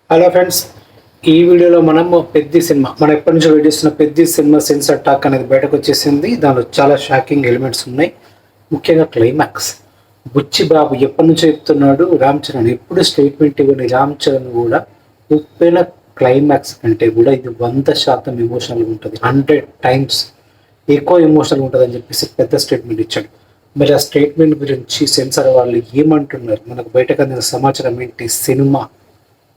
Hello friends, ఈ వీడియోలో మనం పెద్ది సినిమా మనం ఎప్పటి నుంచో వెయిట్ చేస్తున్న పెద్ది సినిమా సెన్సార్ టాక్ అనేది బయటకు వచ్చేసింది. దానిలో చాలా షాకింగ్ ఎలిమెంట్స్ ఉన్నాయి. ముఖ్యంగా క్లైమాక్స్. బుచ్చి బాబు ఎప్పటి నుంచో చెప్తున్నాడు, రామ్ చరణ్ ఎప్పుడు స్టేట్మెంట్ ఇవ్వని రామ్ చరణ్ కూడా ఉప్పెన క్లైమాక్స్ కంటే కూడా ఇది 100% ఎమోషనల్గా ఉంటుంది, 100 టైమ్స్ ఎక్కువ ఎమోషనల్ ఉంటుంది అని చెప్పేసి పెద్ద స్టేట్మెంట్ ఇచ్చాడు. మరి ఆ స్టేట్మెంట్ గురించి సెన్సార్ వాళ్ళు ఏమంటున్నారు, మనకు బయటకు అందిన సమాచారం ఏంటి, సినిమా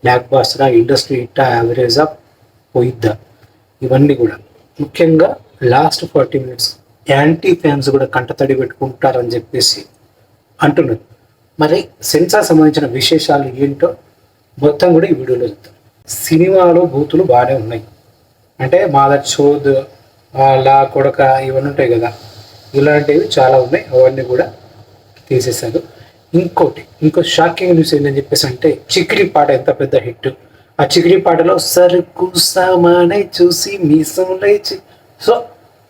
బ్లాక్ బాస్టరా, ఇండస్ట్రీ హిట్టా, యావరేజా, పోయిద్దా, ఇవన్నీ కూడా ముఖ్యంగా లాస్ట్ 40 minutes యాంటీ ఫ్యాన్స్ కూడా కంటతడి పెట్టుకుంటారని చెప్పేసి అంటున్నారు. మరి సెన్సార్ సంబంధించిన విశేషాలు ఏంటో మొత్తం కూడా ఈ వీడియోలో చెప్తాం. సినిమాలో బూతులు బాగానే ఉన్నాయి, అంటే మాదర్ చోద్, లా కొడక, ఇవన్నీ ఉంటాయి కదా, ఇలాంటివి చాలా ఉన్నాయి. అవన్నీ కూడా తీసేశారు. ఇంకో షాకింగ్ న్యూస్ ఏంటని చెప్పేసి అంటే, చిక్కిరి పాట ఎంత పెద్ద హిట్. ఆ చిక్కిరి పాటలో సరుకు సామానే చూసి మీసం లేచి, సో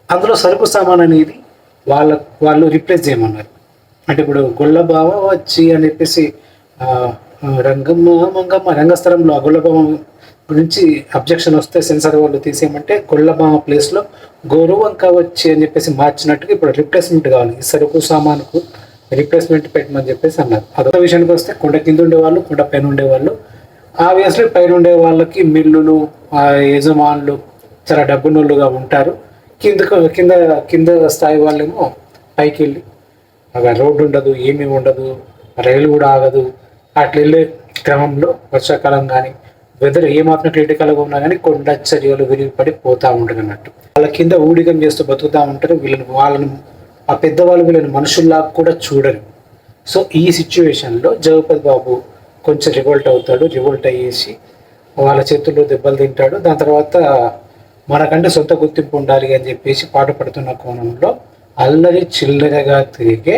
అందులో సరుకు సామాన్ అనేది వాళ్ళు రిప్లేస్ చేయమన్నారు. అంటే ఇప్పుడు గొల్లబావ వచ్చి అని చెప్పేసి రంగమ్మ మంగమ్మ రంగస్థలంలో ఆ గొల్లబామ గురించి అబ్జెక్షన్ వస్తే సెన్సార్ వాళ్ళు తీసేయమంటే గొల్లబామ ప్లేస్లో గౌరవంక వచ్చి అని చెప్పేసి మార్చినట్టుగా ఇప్పుడు రిప్లేస్మెంట్ కావాలి. ఈ సరుకు సామానుకు రీప్లేస్మెంట్ పెట్టమని చెప్పేసి అన్నారు. అదొక విషయానికి వస్తే కొండ కింద ఉండేవాళ్ళు, కొండ పైన ఉండేవాళ్ళు. ఆబ్వియస్లీ పైన ఉండే వాళ్ళకి మిల్లులు, యజమానులు చాలా డబ్బునోళ్ళుగా ఉంటారు. కింద స్థాయి వాళ్ళేమో పైకి వెళ్ళి అక్కడ రోడ్డు ఉండదు, ఏమీ ఉండదు, రైలు కూడా ఆగదు. అట్లా వెళ్ళే క్రమంలో వర్షాకాలం కానీ వెదర్ ఏమాత్రం క్రిటికల్గా ఉన్నా కానీ కొండ చర్యలు విరిగిపడి పోతూ ఉంటారు అన్నట్టు. వాళ్ళ కింద ఊడిగం చేస్తూ బతుకుతూ ఉంటారు. వాళ్ళని ఆ పెద్దవాళ్ళు వీళ్ళని మనుషుల్లా కూడా చూడరు. సో ఈ సిచ్యువేషన్లో జగపతి బాబు కొంచెం రివోల్ట్ అయ్యేసి వాళ్ళ చేతుల్లో దెబ్బలు తింటాడు. దాని తర్వాత మనకంటే సొంత గుర్తింపు ఉండాలి అని చెప్పేసి పాట పడుతున్న కోణంలో అల్లరి చిల్లరగా తిరిగే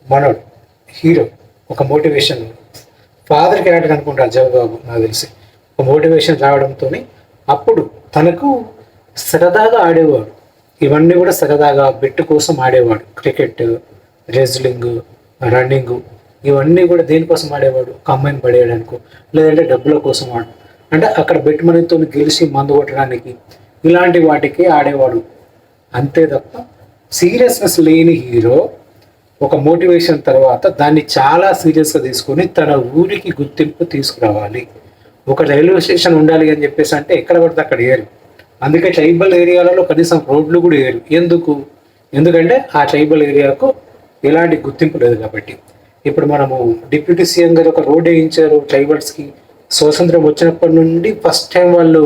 మనోడు హీరో ఒక మోటివేషన్, ఫాదర్ క్యారెక్టర్ అనుకుంటారు జగబాబు నాకు తెలిసి. ఒక మోటివేషన్ రావడంతో అప్పుడు తనకు సరదాగా ఆడేవాడు, ఇవన్నీ కూడా సరదాగా బెట్ కోసం ఆడేవాడు. క్రికెట్, రెజ్లింగ్, రన్నింగ్, ఇవన్నీ కూడా దేనికోసం ఆడేవాడు, కమ్మాయిని పడేయడానికి, లేదంటే డబ్బుల కోసం అంటే అక్కడ బెట్ మనీతో గెలిచి మందు కొట్టడానికి, ఇలాంటి వాటికి ఆడేవాడు. అంతే తప్ప సీరియస్నెస్ లేని హీరో ఒక మోటివేషన్ తర్వాత దాన్ని చాలా సీరియస్గా తీసుకొని తన ఊరికి గుర్తింపు తీసుకురావాలి. ఒక రైల్వే స్టేషన్ ఉండాలి అని చెప్పేసి అంటే ఎక్కడ పడితే అక్కడ ఏరు. అందుకే ట్రైబల్ ఏరియాలలో కనీసం రోడ్లు కూడా వేయరు. ఎందుకంటే ఆ ట్రైబల్ ఏరియాకు ఎలాంటి గుర్తింపు లేదు కాబట్టి. ఇప్పుడు మనము డిప్యూటీ సీఎం గారు ఒక రోడ్ వేయించారు ట్రైబల్స్కి. స్వాతంత్రం వచ్చినప్పటి నుండి ఫస్ట్ టైం వాళ్ళు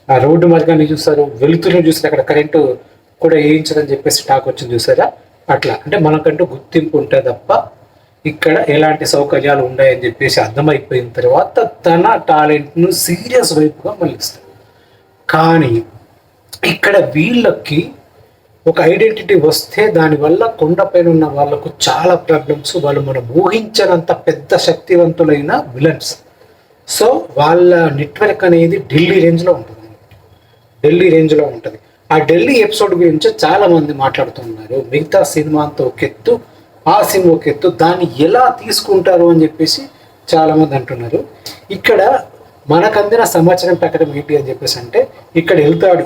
ఆ రోడ్డు మార్గాన్ని చూస్తారు, వెలుతురుని చూస్తారు, అక్కడ కరెంటు కూడా వేయించారని చెప్పేసి టాక్ వచ్చింది చూసారా. అట్లా అంటే మనకంటూ గుర్తింపు ఉంటే తప్ప ఇక్కడ ఎలాంటి సౌకర్యాలు ఉన్నాయని చెప్పేసి అర్థమైపోయిన తర్వాత తన టాలెంట్ను సీరియస్ వైపుగా మళ్ళిస్తారు. కానీ ఇక్కడ వీళ్ళకి ఒక ఐడెంటిటీ వస్తే దానివల్ల కొండపైన ఉన్న వాళ్ళకు చాలా ప్రాబ్లమ్స్. వాళ్ళు మనం ఊహించనంత పెద్ద శక్తివంతులైన విలన్స్. సో వాళ్ళ నెట్వర్క్ అనేది ఢిల్లీ రేంజ్లో ఉంటుంది. ఆ ఢిల్లీ ఎపిసోడ్ గురించి చాలామంది మాట్లాడుతున్నారు. మిగతా సినిమాతో ఒక ఎత్తు, ఆ సినిమా ఒక ఎత్తు, దాన్ని ఎలా తీసుకుంటారు అని చెప్పేసి చాలామంది అంటున్నారు. ఇక్కడ మనకు అందిన సమాచారం ప్రకారం ఏంటి అని చెప్పేసి అంటే, ఇక్కడ వెళ్తాడు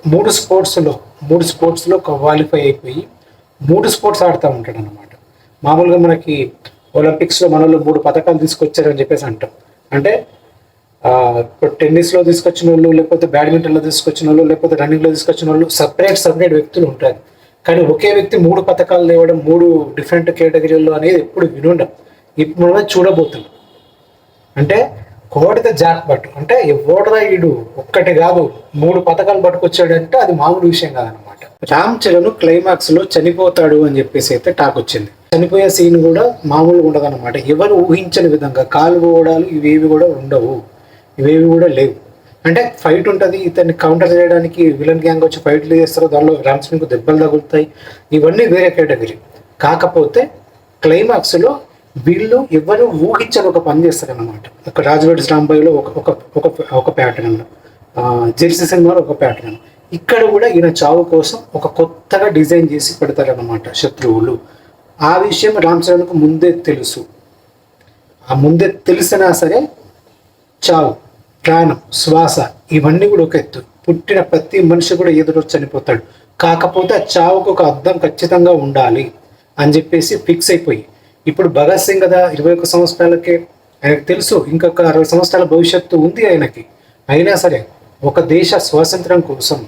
మూడు స్పోర్ట్స్లో క్వాలిఫై అయిపోయి 3 స్పోర్ట్స్ ఆడుతూ ఉంటాడు అనమాట. మామూలుగా మనకి ఒలింపిక్స్లో మనలో 3 పథకాలు తీసుకొచ్చారని చెప్పేసి అంటాం. అంటే ఇప్పుడు టెన్నిస్లో తీసుకొచ్చిన వాళ్ళు, లేకపోతే బ్యాడ్మింటన్లో తీసుకొచ్చిన వాళ్ళు, లేకపోతే రన్నింగ్లో తీసుకొచ్చిన వాళ్ళు సపరేట్ వ్యక్తులు ఉంటారు. కానీ ఒకే వ్యక్తి 3 పథకాలు తేవడం, 3 డిఫరెంట్ కేటగిరీల్లో అనేది ఎప్పుడు వినుండం. ఇప్పుడు మనమే చూడబోతున్నాం. అంటే కోడితే జాక్ పట్టు, అంటే ఎవడరా ఈడు ఒక్కటి కాదు 3 పథకాలు పట్టుకొచ్చాడంటే అది మామూలు విషయం కాదనమాట. రామ్ చరణ్ క్లైమాక్స్ లో చనిపోతాడు అని చెప్పేసి అయితే టాక్ వచ్చింది. చనిపోయే సీన్ కూడా మామూలుగా ఉండదన్నమాట. ఎవరు ఊహించని విధంగా కాలు పోవడాలు ఇవేవి కూడా ఉండవు, ఇవేవి కూడా లేవు. అంటే ఫైట్ ఉంటుంది, ఇతన్ని కౌంటర్ చేయడానికి విలన్ గ్యాంగ్ వచ్చి ఫైట్లు చేస్తారు, దానిలో రామ్ చరణ్కు దెబ్బలు తగులుతాయి, ఇవన్నీ వేరే కేటగిరీ. కాకపోతే క్లైమాక్స్లో వీళ్ళు ఎవరు ఊహించని ఒక పని చేస్తారన్నమాట. ఒక రాజుగడ్డ రాంబాయిలో ఒక ప్యాటర్న్, జెర్సీ సినిమాలో ఒక ప్యాటర్న్. ఇక్కడ కూడా ఈయన చావు కోసం ఒక కొత్తగా డిజైన్ చేసి పెడతారన్నమాట శత్రువులు. ఆ విషయం రామ్ చరణ్కు ముందే తెలుసు. ఆ ముందే తెలిసినా సరే చావు, ప్రాణం, శ్వాస ఇవన్నీ కూడా ఒక ఎత్తు. పుట్టిన ప్రతి మనిషి కూడా ఏదో రోజు చనిపోతాడు. కాకపోతే ఆ చావుకు ఒక అర్థం ఖచ్చితంగా ఉండాలి అని చెప్పేసి ఫిక్స్ అయిపోయి, ఇప్పుడు భగత్ సింగ్ కదా 21 సంవత్సరాలకే, ఆయనకు తెలుసు ఇంకొక 60 సంవత్సరాల భవిష్యత్తు ఉంది ఆయనకి. అయినా సరే ఒక దేశ స్వాతంత్రం కోసం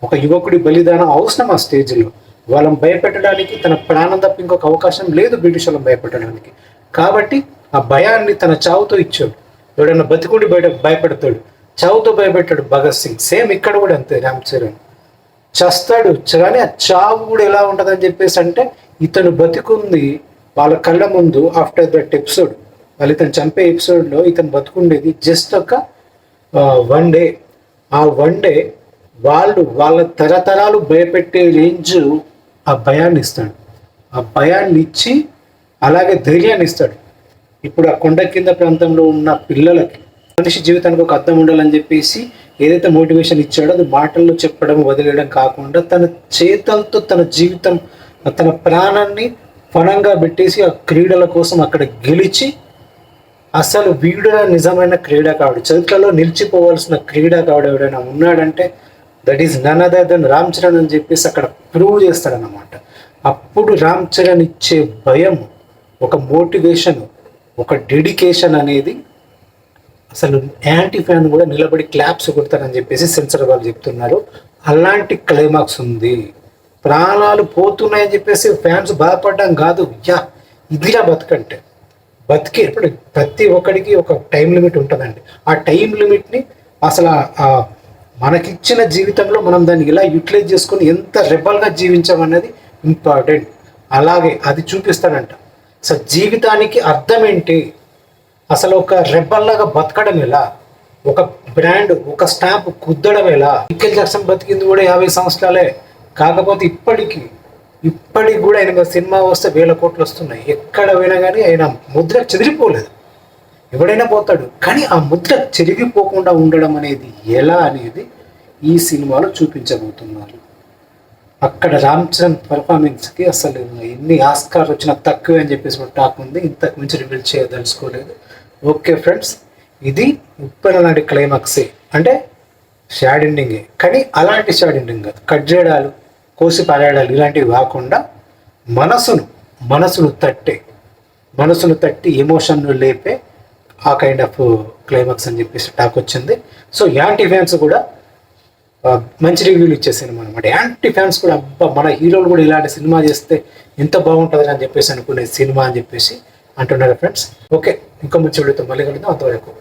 ఒక యువకుడి బలిదానం అవసరం. ఆ స్టేజ్లో వాళ్ళని భయపెట్టడానికి తన ప్రాణం తప్ప ఇంకొక అవకాశం లేదు బ్రిటిష్ వాళ్ళని భయపెట్టడానికి. కాబట్టి ఆ భయాన్ని తన చావుతో ఇచ్చాడు. ఎవడన్నా బతికుడి భయపెడతాడు, చావుతో భయపెట్టాడు భగత్ సింగ్. సేమ్ ఇక్కడ కూడా అంతే, రామ్ చరణ్ చస్తాడు. కానీ ఆ చావు కూడా ఎలా ఉంటుందని చెప్పేసి అంటే, ఇతను బతికుంది వాళ్ళ కళ్ళ ముందు. ఆఫ్టర్ దట్ ఎపిసోడ్, వాళ్ళు ఇతను చంపే ఎపిసోడ్లో ఇతను బతుకుండేది జస్ట్ ఒక 1 డే. ఆ 1 డే వాళ్ళు వాళ్ళ తరతరాలు భయపెట్టే రేంజ్ ఆ భయాన్ని ఇస్తాడు. ఆ భయాన్ని ఇచ్చి అలాగే ధైర్యాన్ని ఇస్తాడు. ఇప్పుడు ఆ కొండ కింద ప్రాంతంలో ఉన్న పిల్లలకి మనిషి జీవితానికి ఒక అర్థం ఉండాలని చెప్పేసి ఏదైతే మోటివేషన్ ఇచ్చాడో అది మాటల్లో చెప్పడం వదిలేయడం కాకుండా తన చేతలతో తన జీవితం, తన ప్రాణాన్ని పణంగా పెట్టేసి ఆ క్రీడల కోసం అక్కడ గెలిచి, అసలు వీడు నిజమైన క్రీడాకారుడు, చరిత్రలో నిలిచిపోవాల్సిన క్రీడాకారుడు ఎవడైనా ఉన్నాడంటే that is none other than Ram Charan అని చెప్పేసి అక్కడ ప్రూవ్ చేస్తాడన్నమాట. అప్పుడు రామ్ చరణ్ ఇచ్చే భయం, ఒక మోటివేషన్, ఒక డెడికేషన్ అనేది అసలు యాంటీ ఫ్యాన్ కూడా నిలబడి క్లాప్స్ కొడతారని చెప్పేసి సెన్సర్ వాళ్ళు చెప్తున్నారు. అలాంటి క్లైమాక్స్ ఉంది. ప్రాణాలు పోతున్నాయని చెప్పేసి ఫ్యాన్స్ బాధపడడం కాదు, ఇదిలా బతుకంటే బతికే. ఇప్పుడు ప్రతి ఒక్కడికి ఒక టైం లిమిట్ ఉంటుందండి. ఆ టైం లిమిట్ని అసలు మనకిచ్చిన జీవితంలో మనం దాన్ని ఎలా యూటిలైజ్ చేసుకొని ఎంత రెబల్గా జీవించామన్నది ఇంపార్టెంట్. అలాగే అది చూపిస్తాడంట. అసలు జీవితానికి అర్థం ఏంటి, అసలు ఒక రెబల్లాగా బతకడం ఎలా, ఒక బ్రాండ్, ఒక స్టాంప్ కుద్దడం ఎలా. మైకేల్ జాక్సన్ బతికింది కూడా 50 సంవత్సరాలే. కాకపోతే ఇప్పటికి కూడా ఆయన సినిమా వస్తే 1000 కోట్లు వస్తున్నాయి. ఎక్కడ పోయినా కానీ ఆయన ముద్ర చెదిరిపోలేదు. ఎవడైనా పోతాడు, కానీ ఆ ముద్ర చెరిగిపోకుండా ఉండడం అనేది ఎలా అనేది ఈ సినిమాలో చూపించబోతున్నారు. అక్కడ రామ్ చరణ్ పర్ఫార్మెన్స్కి అసలు ఎన్ని ఆస్కార్ వచ్చినా తక్కువే అని చెప్పేసి టాక్ ఉంది. ఇంతకు మించి రివీల్ చేయదలుచుకోలేదు. ఓకే ఫ్రెండ్స్, ఇది ఉప్పెన లాంటి క్లైమాక్సే, అంటే షాడ్ ఎండింగే. కానీ అలాంటి షాడ్ ఎండింగ్ కాదు, కట్ చేయడాలు, కోసి పారేయడాలు ఇలాంటివి కాకుండా మనసును తట్టి ఎమోషన్ లేపే ఆ కైండ్ ఆఫ్ క్లైమాక్స్ అని చెప్పేసి టాక్ వచ్చింది. సో యాంటీ ఫ్యాన్స్ కూడా మంచి రివ్యూలు ఇచ్చే సినిమా అనమాట. యాంటీ ఫ్యాన్స్ కూడా అబ్బా మన హీరోలు కూడా ఇలాంటి సినిమా చేస్తే ఎంత బాగుంటుంది అని చెప్పేసి అనుకునే సినిమా అని చెప్పేసి అంటున్నారు ఫ్రెండ్స్. ఓకే, ఇంకో మంచి వీడియోతో మళ్ళీ కలుద్దాం. అంతవరకు